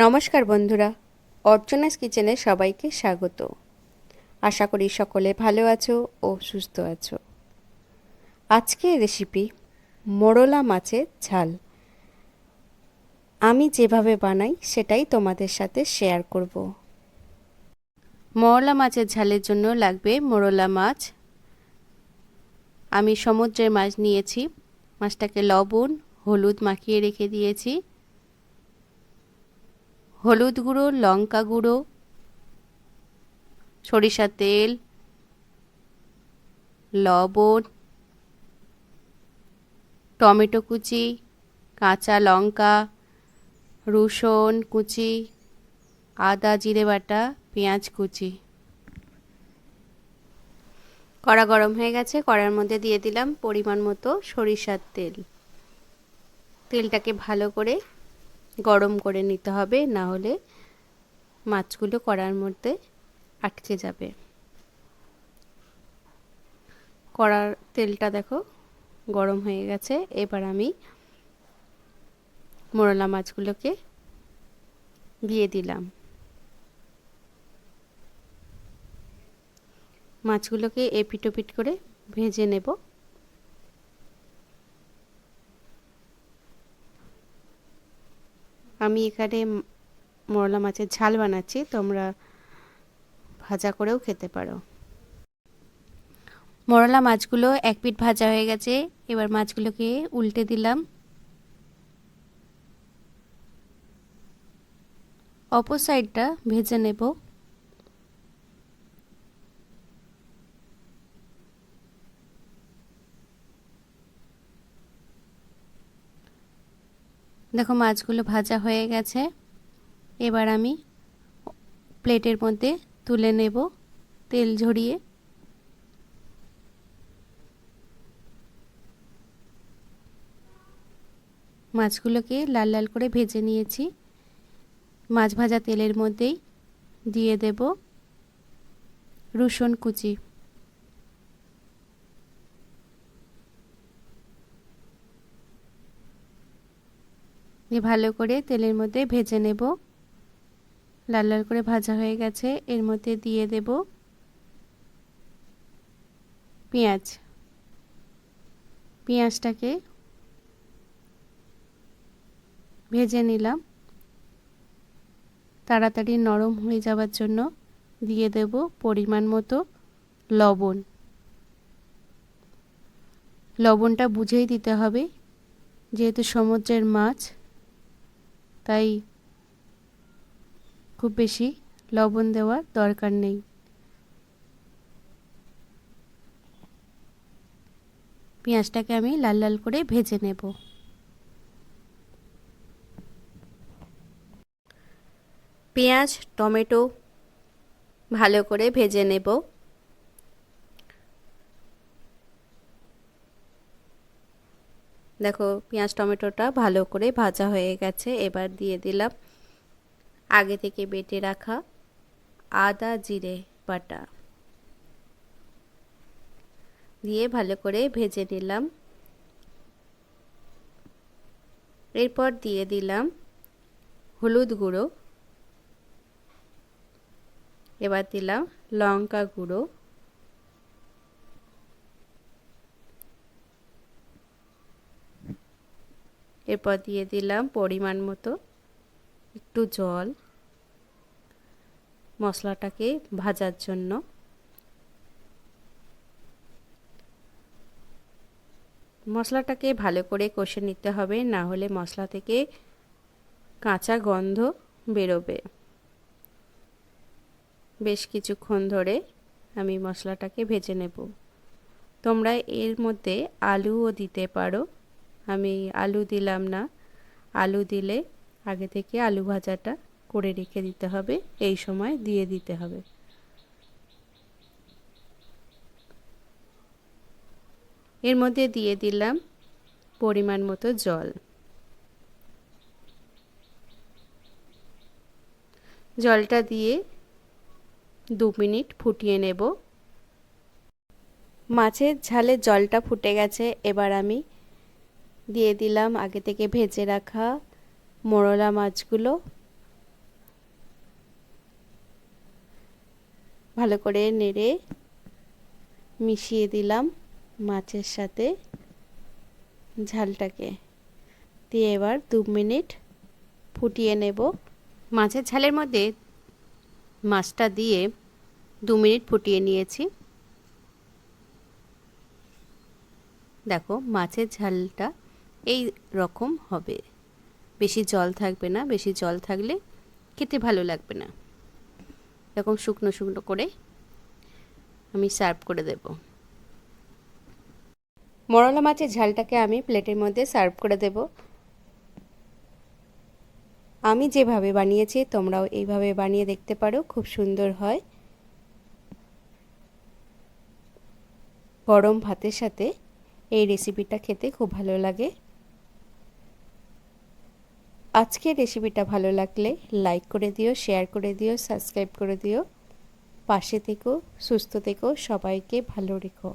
নমস্কার বন্ধুরা, অর্চনাস কিচেনে সবাইকে স্বাগত। আশা করি সকলে ভালো আছো ও সুস্থ আছো। আজকের রেসিপি মোরলা মাছের ঝাল। আমি যেভাবে বানাই সেটাই তোমাদের সাথে শেয়ার করব। মোরলা মাছের ঝালের জন্য লাগবে মোরলা মাছ। আমি সমুদ্রের মাছ নিয়েছি। মাছটাকে লবণ হলুদ মাখিয়ে রেখে দিয়েছি। হলুদ গুঁড়ো, লঙ্কা গুঁড়ো, সরিষার তেল, লবণ, টমেটো কুচি, কাঁচা লঙ্কা, রসুন কুচি, আদা জিরে বাটা, পেঁয়াজ কুচি। কড়া গরম হয়ে গেছে, কড়ার মধ্যে দিয়ে দিলাম পরিমাণ মতো সরিষার তেল। তেলটাকে ভালো করে গরম করে নিতে হবে, না হলে মাছগুলো কড়ার মধ্যে আটকে যাবে। কড়ার তেলটা দেখো গরম হয়ে গেছে। এবার আমি মোরলা মাছগুলোকে দিয়ে দিলাম। মাছগুলোকে এপিট ওপিট করে ভেজে নেব। আমি এখানে মোরলা মাছের ঝাল বানাচ্ছি, তোমরা ভাজা করেও খেতে পারো। মোরলা মাছগুলো এক পিঠ ভাজা হয়ে গেছে। এবার মাছগুলোকে উল্টে দিলাম। অপর সাইডটা ভেজে নেব। দেখো মাছগুলো ভাজা হয়ে গেছে। এবার আমি প্লেটের মধ্যে তুলে নেব তেল ঝরিয়ে। মাছগুলোকে লাল লাল করে ভেজে নিয়েছি। মাছ ভাজা তেলের মধ্যেই দিয়ে দেব রসুন কুচি। দিয়ে ভালো করে তেলের মধ্যে ভেজে নেব। লাল লাল করে ভাজা হয়ে গেছে। এর মধ্যে দিয়ে দেব পেঁয়াজ। পেঁয়াজটাকে ভেজে নিলাম। তাড়াতাড়ি নরম হয়ে যাওয়ার জন্য দিয়ে দেব পরিমাণ মতো লবণ। লবণটা বুঝেই দিতে হবে, যেহেতু সমুদ্রের মাছ, তাই খুব বেশি লবণ দেওয়ার দরকার নেই। পেঁয়াজটাকে আমি লাল লাল করে ভেজে নেব। পেঁয়াজ টমেটো ভালো করে ভেজে নেব। দেখো পেঁয়াজ টমেটোটা ভালো করে ভাজা হয়ে গেছে। এবার দিয়ে দিলাম আগে থেকে বেটে রাখা আদা জিরে বাটা, দিয়ে ভালো করে ভেজে নিলাম। এরপর দিয়ে দিলাম হলুদ গুঁড়ো। এবার দিলাম লঙ্কা গুঁড়ো। এরপর দিয়ে দিলাম পরিমাণ মতো একটু জল মশলাটাকে ভাজার জন্য। মশলাটাকে ভালো করে কষে নিতে হবে, না হলে মশলা থেকে কাঁচা গন্ধ বেরোবে। বেশ কিছুক্ষণ ধরে আমি মশলাটাকে ভেজে নেব। তোমরা এর মধ্যে আলুও দিতে পারো, আমি আলু দিলাম না। আলু দিলে আগে থেকে আলু ভাজাটা করে রেখে দিতে হবে, এই সময় দিয়ে দিতে হবে। এর মধ্যে দিয়ে দিলাম পরিমাণ মতো জল। জলটা দিয়ে 2 মিনিট ফুটিয়ে নেব। মাছের ঝালে জলটা ফুটে গেছে। এবার আমি দিয়ে দিলাম আগে থেকে ভেজে রাখা মোরলা মাছগুলো। ভালো করে নেড়ে মিশিয়ে দিলাম মাছের সাথে ঝালটাকে, দিয়ে এবার 2 মিনিট ফুটিয়ে নেব। মাছের ঝালের মধ্যে মাছটা দিয়ে 2 মিনিট ফুটিয়ে নিয়েছি। দেখো মাছের ঝালটা এই রকম হবে, বেশি জল থাকবে না, বেশি জল থাকলে খেতে ভালো লাগবে না। এরকম শুকনো শুকনো করে আমি সার্ভ করে দেব। মরলা মাছের ঝালটাকে আমি প্লেটের মধ্যে সার্ভ করে দেব। আমি যেভাবে বানিয়েছি তোমরাও এইভাবে বানিয়ে দেখতে পারো, খুব সুন্দর হয়। গরম ভাতের সাথে এই রেসিপিটা খেতে খুব ভালো লাগে। আজকের রেসিপিটা ভালো লাগলে লাইক করে দিও, শেয়ার করে দিও, সাবস্ক্রাইব করে দিও। পাশে থেকো, সুস্থ থেকো, সবাইকে ভালো রেখো।